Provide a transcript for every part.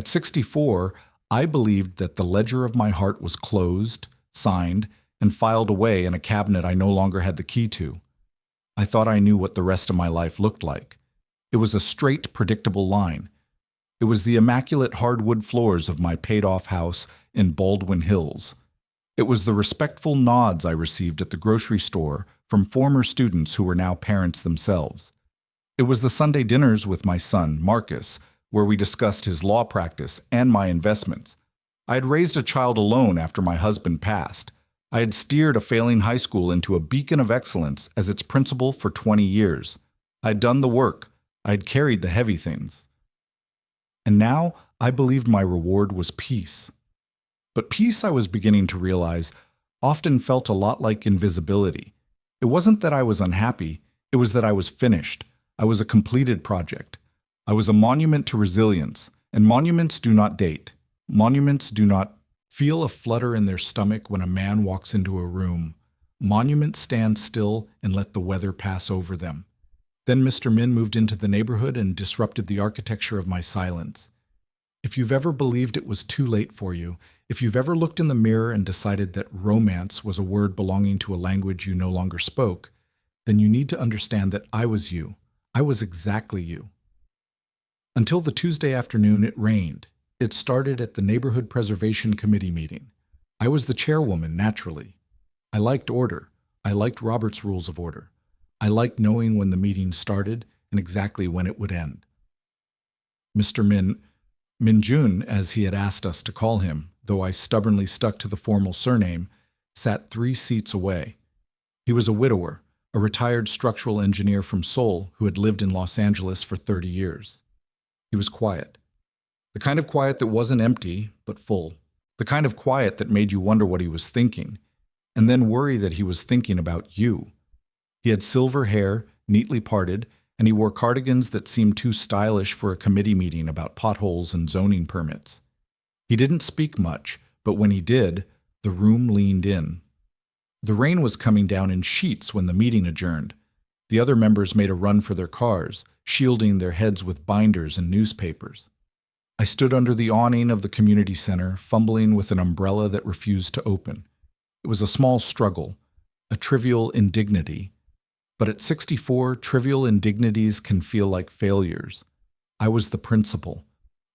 At 64, I believed that the ledger of my heart was closed, signed, and filed away in a cabinet I no longer had the key to. I thought I knew what the rest of my life looked like. It was a straight, predictable line. It was the immaculate hardwood floors of my paid-off house in Baldwin Hills. It was the respectful nods I received at the grocery store from former students who were now parents themselves. It was the Sunday dinners with my son, Marcus, where we discussed his law practice and my investments. I had raised a child alone after my husband passed. I had steered a failing high school into a beacon of excellence as its principal for 20 years. I had done the work. I had carried the heavy things. And now I believed my reward was peace. But peace, I was beginning to realize, often felt a lot like invisibility. It wasn't that I was unhappy, it was that I was finished. I was a completed project. I was a monument to resilience, and monuments do not date. Monuments do not feel a flutter in their stomach when a man walks into a room. Monuments stand still and let the weather pass over them. Then Mr. Min moved into the neighborhood and disrupted the architecture of my silence. If you've ever believed it was too late for you, if you've ever looked in the mirror and decided that romance was a word belonging to a language you no longer spoke, then you need to understand that I was you. I was exactly you. Until the Tuesday afternoon, it rained. It started at the Neighborhood Preservation Committee meeting. I was the chairwoman, naturally. I liked order. I liked Robert's Rules of Order. I liked knowing when the meeting started and exactly when it would end. Mr. Minjun, as he had asked us to call him, though I stubbornly stuck to the formal surname, sat 3 seats away. He was a widower, a retired structural engineer from Seoul who had lived in Los Angeles for 30 years. He was quiet. The kind of quiet that wasn't empty, but full. The kind of quiet that made you wonder what he was thinking, and then worry that he was thinking about you. He had silver hair, neatly parted, and he wore cardigans that seemed too stylish for a committee meeting about potholes and zoning permits. He didn't speak much, but when he did, the room leaned in. The rain was coming down in sheets when the meeting adjourned. The other members made a run for their cars, shielding their heads with binders and newspapers. I stood under the awning of the community center, fumbling with an umbrella that refused to open. It was a small struggle, a trivial indignity. But at 64, trivial indignities can feel like failures. I was the principal.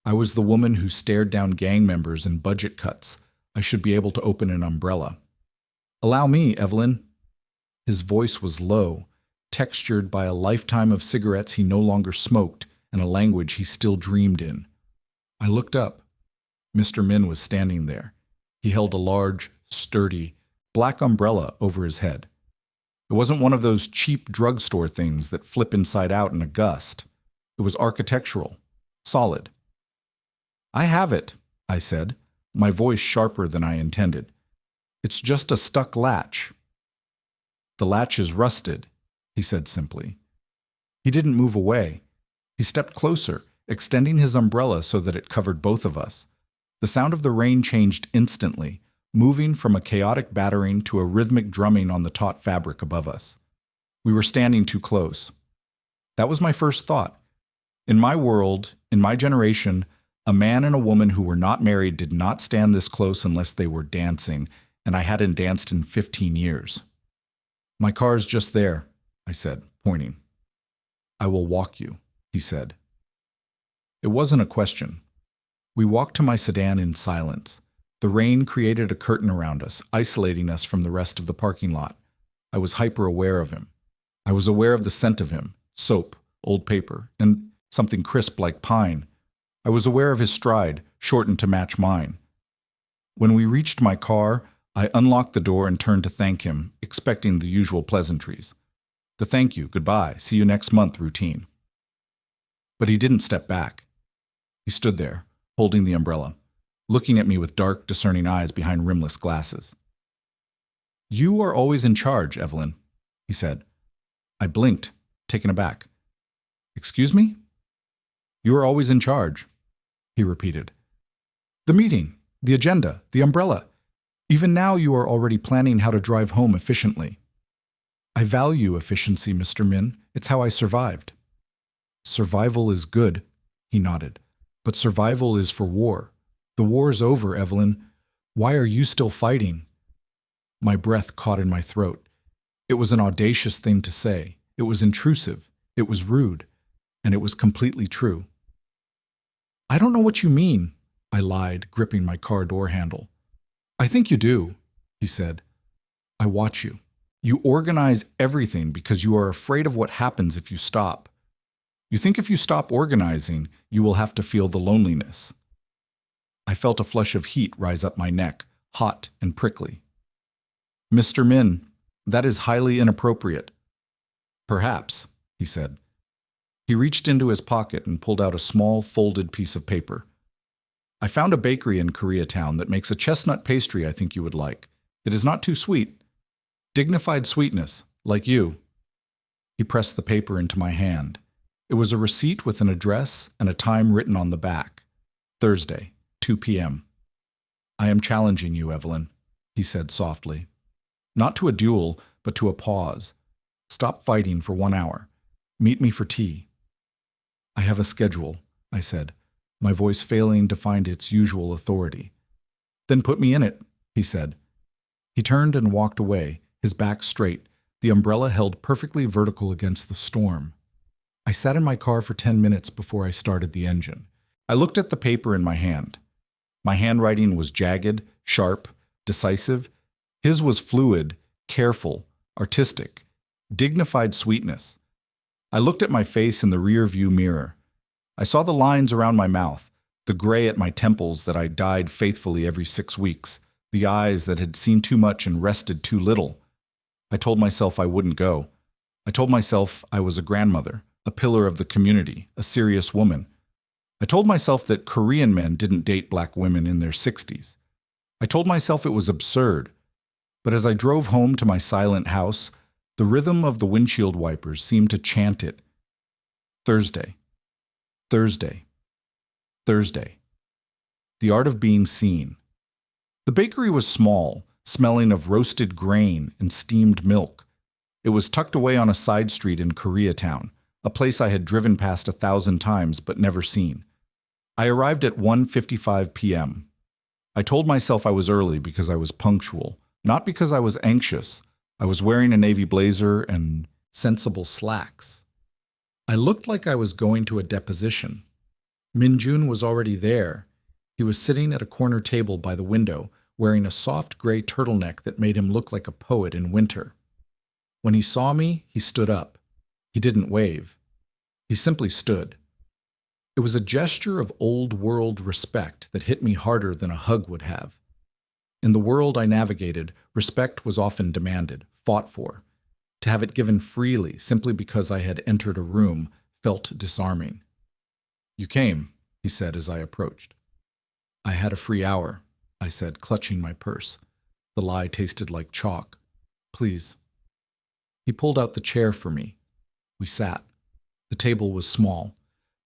I was the woman who stared down gang members and budget cuts. I should be able to open an umbrella. "Allow me, Evelyn." His voice was low, textured by a lifetime of cigarettes he no longer smoked and a language he still dreamed in. I looked up. Mr. Min was standing there. He held a large, sturdy, black umbrella over his head. It wasn't one of those cheap drugstore things that flip inside out in a gust. It was architectural, solid. "I have it," I said, my voice sharper than I intended. "It's just a stuck latch." "The latch is rusted," he said simply. He didn't move away. He stepped closer, extending his umbrella so that it covered both of us. The sound of the rain changed instantly, moving from a chaotic battering to a rhythmic drumming on the taut fabric above us. We were standing too close. That was my first thought. In my world, in my generation, a man and a woman who were not married did not stand this close unless they were dancing, and I hadn't danced in 15 years. "My car's just there," I said, pointing. "I will walk you," he said. It wasn't a question. We walked to my sedan in silence. The rain created a curtain around us, isolating us from the rest of the parking lot. I was hyper-aware of him. I was aware of the scent of him, soap, old paper, and something crisp like pine. I was aware of his stride, shortened to match mine. When we reached my car, I unlocked the door and turned to thank him, expecting the usual pleasantries. The thank you, goodbye, see you next month routine. But he didn't step back. He stood there, holding the umbrella, looking at me with dark, discerning eyes behind rimless glasses. "You are always in charge, Evelyn," he said. I blinked, taken aback. "Excuse me?" "You are always in charge," he repeated. "The meeting, the agenda, the umbrella. Even now you are already planning how to drive home efficiently." "I value efficiency, Mr. Min. It's how I survived." "Survival is good," he nodded. But survival is for war. The war's over, Evelyn. Why are you still fighting? My breath caught in my throat. It was an audacious thing to say. It was intrusive. It was rude. And it was completely true. I don't know what you mean, I lied, gripping my car door handle. I think you do, he said. I watch you. You organize everything because you are afraid of what happens if you stop. You think if you stop organizing, you will have to feel the loneliness. I felt a flush of heat rise up my neck, hot and prickly. Mr. Min, that is highly inappropriate. Perhaps, he said. He reached into his pocket and pulled out a small, folded piece of paper. I found a bakery in Koreatown that makes a chestnut pastry I think you would like. It is not too sweet. Dignified sweetness, like you. He pressed the paper into my hand. It was a receipt with an address and a time written on the back. Thursday, 2 p.m. I am challenging you, Evelyn, he said softly. Not to a duel, but to a pause. Stop fighting for 1 hour. Meet me for tea. I have a schedule, I said, my voice failing to find its usual authority. Then put me in it, he said. He turned and walked away, his back straight, the umbrella held perfectly vertical against the storm. I sat in my car for 10 minutes before I started the engine. I looked at the paper in my hand. My handwriting was jagged, sharp, decisive. His was fluid, careful, artistic, dignified sweetness. I looked at my face in the rear-view mirror. I saw the lines around my mouth, the gray at my temples that I dyed faithfully every 6 weeks, the eyes that had seen too much and rested too little. I told myself I wouldn't go. I told myself I was a grandmother, a pillar of the community, a serious woman. I told myself that Korean men didn't date black women in their 60s. I told myself it was absurd. But as I drove home to my silent house, the rhythm of the windshield wipers seemed to chant it. Thursday. Thursday. Thursday. The art of being seen. The bakery was small, smelling of roasted grain and steamed milk. It was tucked away on a side street in Koreatown, a place I had driven past 1,000 times but never seen. I arrived at 1:55 p.m. I told myself I was early because I was punctual, not because I was anxious. I was wearing a navy blazer and sensible slacks. I looked like I was going to a deposition. Min-jun was already there. He was sitting at a corner table by the window, wearing a soft gray turtleneck that made him look like a poet in winter. When he saw me, he stood up. He didn't wave. He simply stood. It was a gesture of old-world respect that hit me harder than a hug would have. In the world I navigated, respect was often demanded, fought for. To have it given freely, simply because I had entered a room, felt disarming. You came, he said as I approached. I had a free hour, I said, clutching my purse. The lie tasted like chalk. Please. He pulled out the chair for me. We sat. The table was small.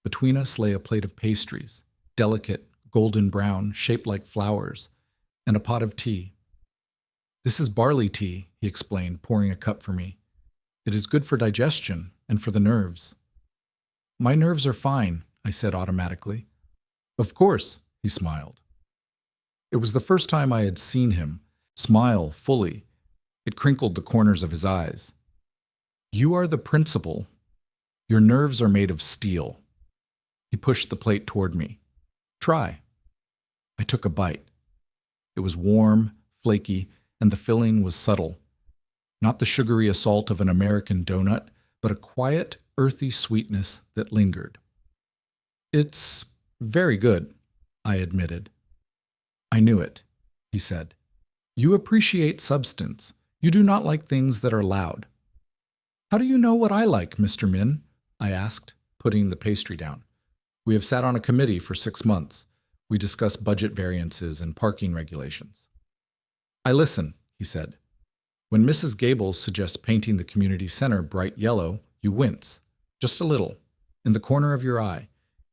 Between us lay a plate of pastries, delicate, golden brown, shaped like flowers, and a pot of tea. This is barley tea, he explained, pouring a cup for me. It is good for digestion and for the nerves. My nerves are fine, I said automatically. Of course, he smiled. It was the first time I had seen him smile fully. It crinkled the corners of his eyes. You are the principal. Your nerves are made of steel. He pushed the plate toward me. Try. I took a bite. It was warm, flaky, and the filling was subtle. Not the sugary assault of an American donut, but a quiet, earthy sweetness that lingered. It's very good, I admitted. I knew it, he said. You appreciate substance. You do not like things that are loud. How do you know what I like, Mr. Min? I asked, putting the pastry down. We have sat on a committee for 6 months. We discuss budget variances and parking regulations. I listen, he said. When Mrs. Gable suggests painting the community center bright yellow, you wince. Just a little. In the corner of your eye.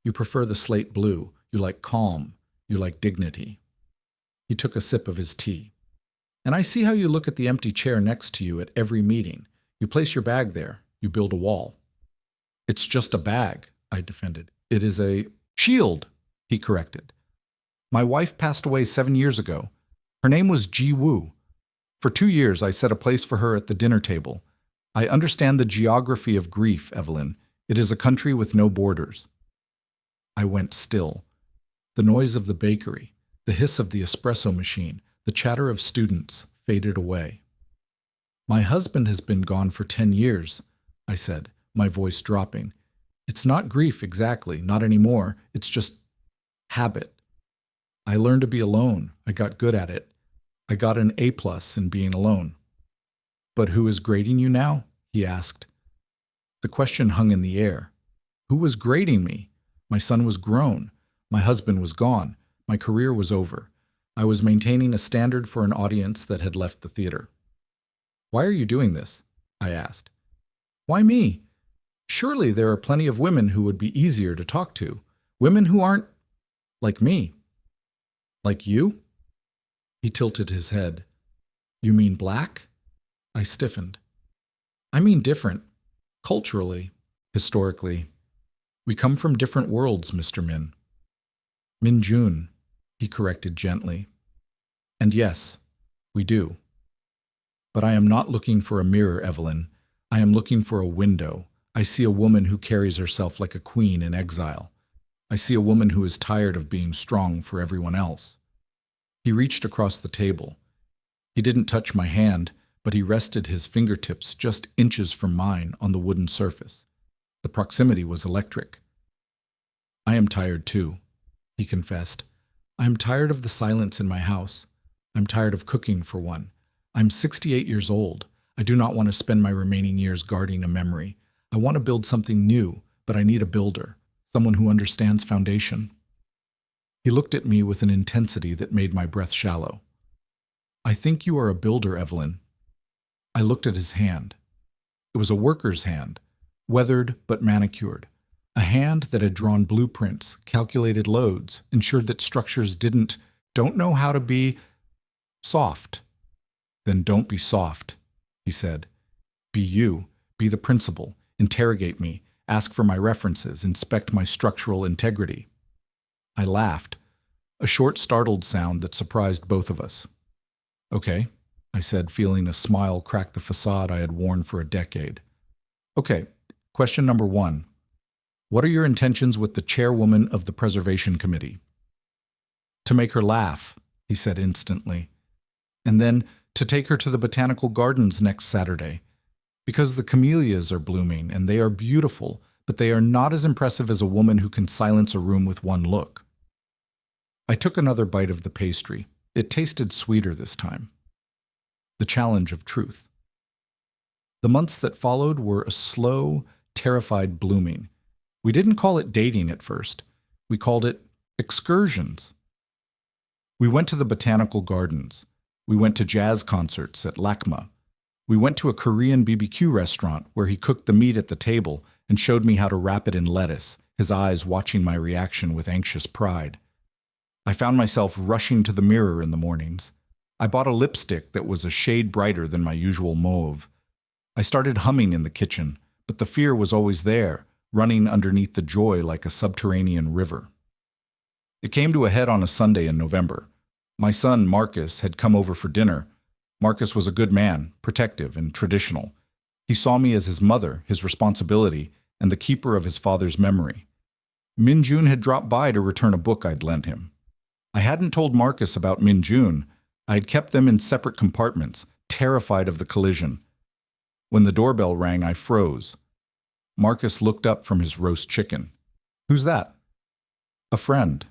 You prefer the slate blue. You like calm. You like dignity. He took a sip of his tea. And I see how you look at the empty chair next to you at every meeting. You place your bag there. You build a wall. It's just a bag, I defended. It is a shield, he corrected. My wife passed away 7 years ago. Her name was Ji Woo. For 2 years, I set a place for her at the dinner table. I understand the geography of grief, Evelyn. It is a country with no borders. I went still. The noise of the bakery, the hiss of the espresso machine, the chatter of students faded away. My husband has been gone for 10 years, I said, my voice dropping. It's not grief exactly, not anymore. It's just habit. I learned to be alone. I got good at it. I got an A+ in being alone. But who is grading you now? He asked. The question hung in the air. Who was grading me? My son was grown. My husband was gone. My career was over. I was maintaining a standard for an audience that had left the theater. Why are you doing this? I asked. Why me? Surely there are plenty of women who would be easier to talk to. Women who aren't like me. Like you? He tilted his head. You mean black? I stiffened. I mean different. Culturally, historically. We come from different worlds, Mr. Min. Min Jun, he corrected gently. And yes, we do. But I am not looking for a mirror, Evelyn. I am looking for a window. I see a woman who carries herself like a queen in exile. I see a woman who is tired of being strong for everyone else. He reached across the table. He didn't touch my hand, but he rested his fingertips just inches from mine on the wooden surface. The proximity was electric. I am tired too, he confessed. I am tired of the silence in my house. I'm tired of cooking, for one. I'm 68 years old. I do not want to spend my remaining years guarding a memory. I want to build something new, but I need a builder, someone who understands foundation. He looked at me with an intensity that made my breath shallow. I think you are a builder, Evelyn. I looked at his hand. It was a worker's hand, weathered but manicured. A hand that had drawn blueprints, calculated loads, ensured that structures don't know how to be soft. Then don't be soft, he said. Be you, be the principal, interrogate me, ask for my references, inspect my structural integrity. I laughed, a short, startled sound that surprised both of us. Okay, I said, feeling a smile crack the facade I had worn for a decade. Okay, question number 1. What are your intentions with the chairwoman of the Preservation Committee? To make her laugh, he said instantly. And then to take her to the Botanical Gardens next Saturday. Because the camellias are blooming and they are beautiful, but they are not as impressive as a woman who can silence a room with one look. I took another bite of the pastry. It tasted sweeter this time. The challenge of truth. The months that followed were a slow, terrified blooming. We didn't call it dating at first. We called it excursions. We went to the Botanical Gardens. We went to jazz concerts at LACMA. We went to a Korean BBQ restaurant where he cooked the meat at the table and showed me how to wrap it in lettuce, his eyes watching my reaction with anxious pride. I found myself rushing to the mirror in the mornings. I bought a lipstick that was a shade brighter than my usual mauve. I started humming in the kitchen, but the fear was always there, running underneath the joy like a subterranean river. It came to a head on a Sunday in November. My son, Marcus, had come over for dinner. Marcus was a good man, protective and traditional. He saw me as his mother, his responsibility, and the keeper of his father's memory. Min Jun had dropped by to return a book I'd lent him. I hadn't told Marcus about Min Jun. I had kept them in separate compartments, terrified of the collision. When the doorbell rang, I froze. Marcus looked up from his roast chicken. Who's that? A friend,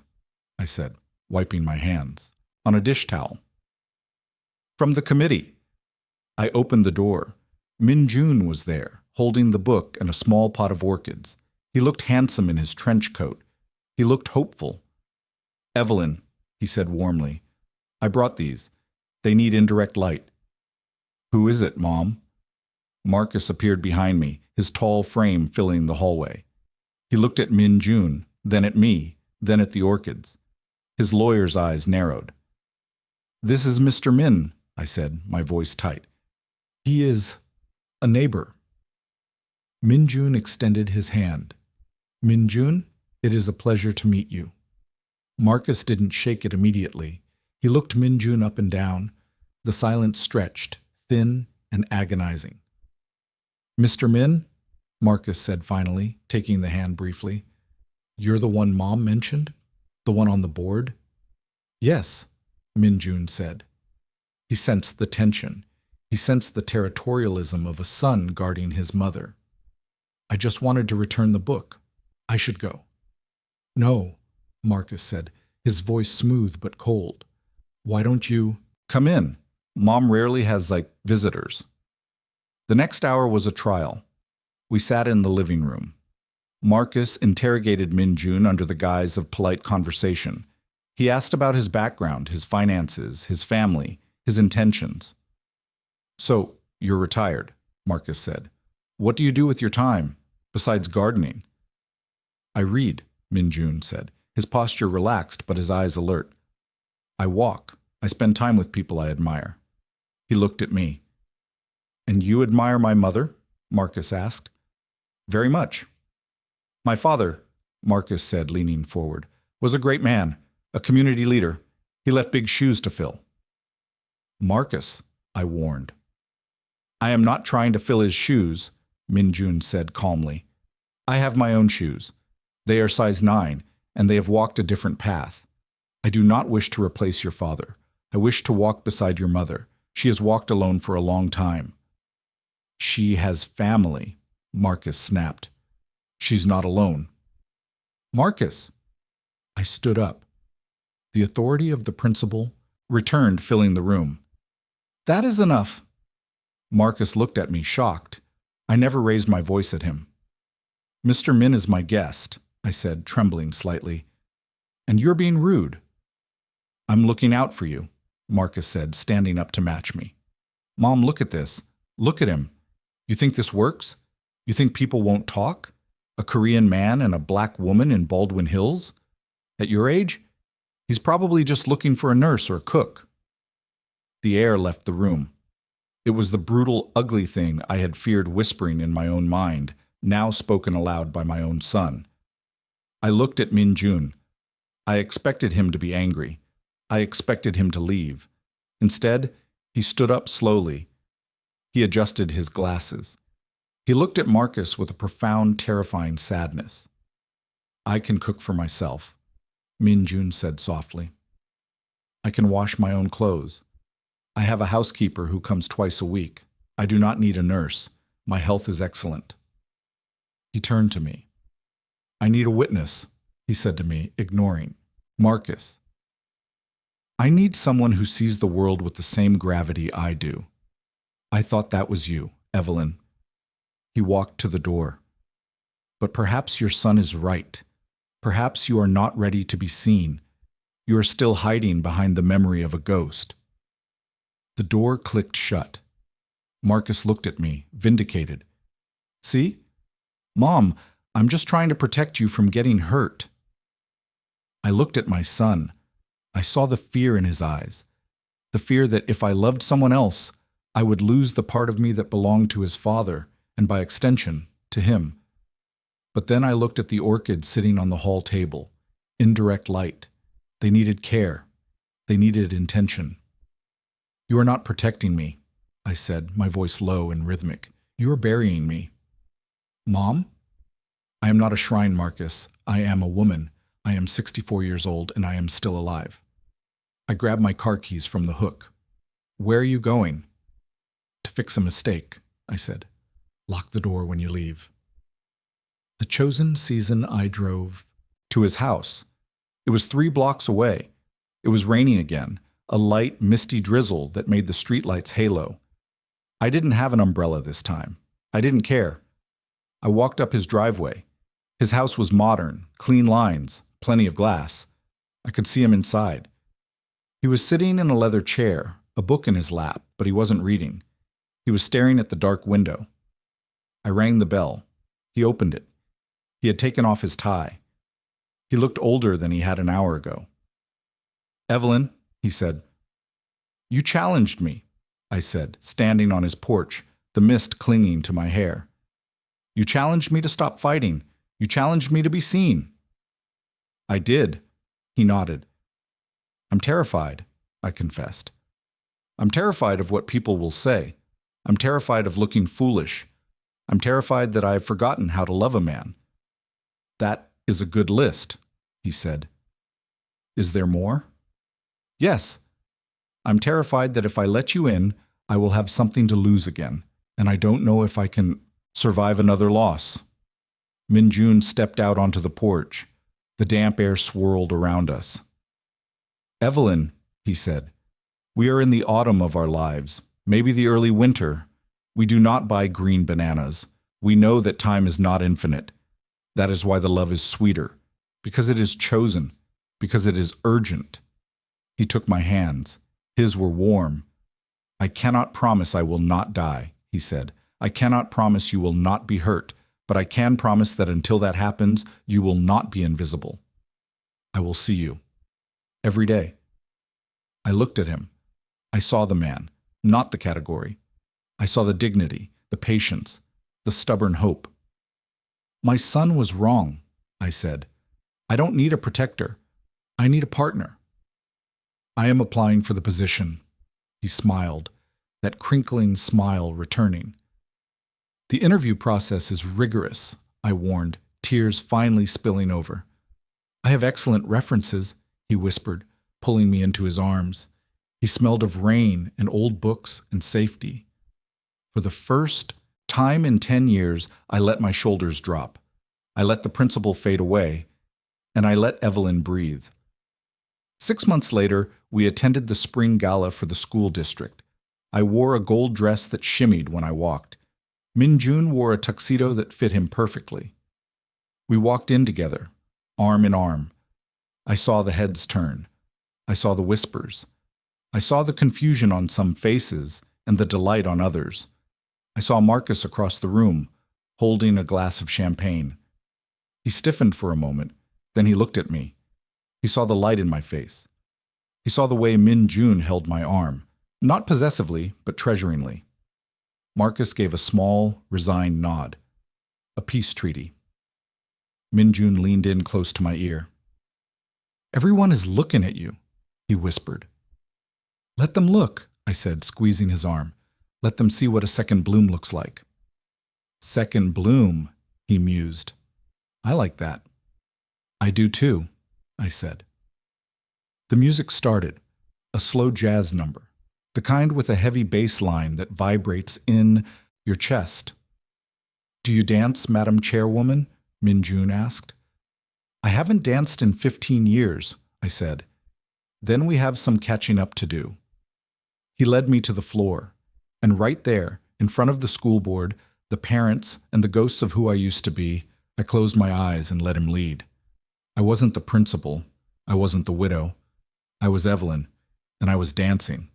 I said, wiping my hands, on a dish towel. From the committee. I opened the door. Min Jun was there, holding the book and a small pot of orchids. He looked handsome in his trench coat. He looked hopeful. Evelyn, he said warmly, I brought these. They need indirect light. Who is it, Mom? Marcus appeared behind me, his tall frame filling the hallway. He looked at Min Jun, then at me, then at the orchids. His lawyer's eyes narrowed. This is Mr. Min, I said, my voice tight. He is a neighbor. Min Jun extended his hand. Min Jun, it is a pleasure to meet you. Marcus didn't shake it immediately. He looked Minjun up and down. The silence stretched, thin and agonizing. "Mr. Min," Marcus said finally, taking the hand briefly, "you're the one Mom mentioned? The one on the board?" "Yes," Minjun said. He sensed the tension. He sensed the territorialism of a son guarding his mother. "I just wanted to return the book. I should go." "No," Marcus said, his voice smooth but cold. "Why don't you—" "Come in. Mom rarely has, visitors." The next hour was a trial. We sat in the living room. Marcus interrogated Minjun under the guise of polite conversation. He asked about his background, his finances, his family, his intentions. "So, you're retired," Marcus said. "What do you do with your time, besides gardening?" "I read," Minjun said, his posture relaxed but his eyes alert. "I walk. I spend time with people I admire." He looked at me. "And you admire my mother?" Marcus asked. "Very much." "My father," Marcus said, leaning forward, "was a great man, a community leader. He left big shoes to fill." "Marcus," I warned. "I am not trying to fill his shoes," Minjun said calmly. "I have my own shoes. They are size 9, and they have walked a different path. I do not wish to replace your father. I wish to walk beside your mother. She has walked alone for a long time." "She has family," Marcus snapped. "She's not alone." "Marcus!" I stood up. The authority of the principal returned, filling the room. "That is enough." Marcus looked at me, shocked. I never raised my voice at him. "Mr. Min is my guest," I said, trembling slightly. "And you're being rude." "I'm looking out for you," Marcus said, standing up to match me. "Mom, look at this. Look at him. You think this works? You think people won't talk? A Korean man and a black woman in Baldwin Hills? At your age? He's probably just looking for a nurse or a cook." The air left the room. It was the brutal, ugly thing I had feared whispering in my own mind, now spoken aloud by my own son. I looked at Minjun. I expected him to be angry. I expected him to leave. Instead, he stood up slowly. He adjusted his glasses. He looked at Marcus with a profound, terrifying sadness. "I can cook for myself," Minjun said softly. "I can wash my own clothes. I have a housekeeper who comes twice a week. I do not need a nurse. My health is excellent." He turned to me. "I need a witness," he said to me, ignoring. "Marcus. I need someone who sees the world with the same gravity I do. I thought that was you, Evelyn." He walked to the door. "But perhaps your son is right. Perhaps you are not ready to be seen. You are still hiding behind the memory of a ghost." The door clicked shut. Marcus looked at me, vindicated. "See? Mom, I'm just trying to protect you from getting hurt." I looked at my son. I saw the fear in his eyes. The fear that if I loved someone else, I would lose the part of me that belonged to his father, and by extension, to him. But then I looked at the orchids sitting on the hall table. Indirect light. They needed care. They needed intention. "You are not protecting me," I said, my voice low and rhythmic. "You are burying me." "Mom?" "I am not a shrine, Marcus. I am a woman. I am 64 years old, and I am still alive." I grabbed my car keys from the hook. "Where are you going?" "To fix a mistake," I said. "Lock the door when you leave." The chosen season I drove to his house. It was 3 blocks away. It was raining again, a light, misty drizzle that made the streetlights halo. I didn't have an umbrella this time. I didn't care. I walked up his driveway. His house was modern, clean lines, plenty of glass. I could see him inside. He was sitting in a leather chair, a book in his lap, but he wasn't reading. He was staring at the dark window. I rang the bell. He opened it. He had taken off his tie. He looked older than he had an hour ago. "Evelyn," he said. "You challenged me," I said, standing on his porch, the mist clinging to my hair. "You challenged me to stop fighting. You challenged me to be seen." "I did," He nodded. I'm terrified, I confessed. I'm terrified of what people will say. I'm terrified of looking foolish. I'm terrified that I have forgotten how to love a man. That is a good list, he said. Is there more? Yes. I'm terrified that if I let you in, I will have something to lose again, and I don't know if I can survive another loss. Minjun stepped out onto the porch. The damp air swirled around us. Evelyn, he said, we are in the autumn of our lives, maybe the early winter. We do not buy green bananas. We know that time is not infinite. That is why the love is sweeter, because it is chosen, because it is urgent. He took my hands. His were warm. I cannot promise I will not die, he said. I cannot promise you will not be hurt, but I can promise that until that happens, you will not be invisible. I will see you. Every day. I looked at him. I saw the man, not the category. I saw the dignity, the patience, the stubborn hope. My son was wrong, I said. I don't need a protector. I need a partner. I am applying for the position. He smiled, that crinkling smile returning. The interview process is rigorous, I warned, tears finally spilling over. I have excellent references, he whispered, pulling me into his arms. He smelled of rain and old books and safety. For the first time in 10 years, I let my shoulders drop. I let the principal fade away, and I let Evelyn breathe. 6 months later, we attended the spring gala for the school district. I wore a gold dress that shimmied when I walked. Minjun wore a tuxedo that fit him perfectly. We walked in together, arm in arm. I saw the heads turn. I saw the whispers. I saw the confusion on some faces and the delight on others. I saw Marcus across the room, holding a glass of champagne. He stiffened for a moment, then he looked at me. He saw the light in my face. He saw the way Minjun held my arm, not possessively, but treasuringly. Marcus gave a small, resigned nod. A peace treaty. Minjun leaned in close to my ear. Everyone is looking at you, he whispered. Let them look, I said, squeezing his arm. Let them see what a second bloom looks like. Second bloom, he mused. I like that. I do too, I said. The music started, a slow jazz number, the kind with a heavy bass line that vibrates in your chest. Do you dance, Madam Chairwoman? Minjun asked. I haven't danced in 15 years, I said. Then we have some catching up to do. He led me to the floor, and right there, in front of the school board, the parents, and the ghosts of who I used to be, I closed my eyes and let him lead. I wasn't the principal. I wasn't the widow. I was Evelyn, and I was dancing.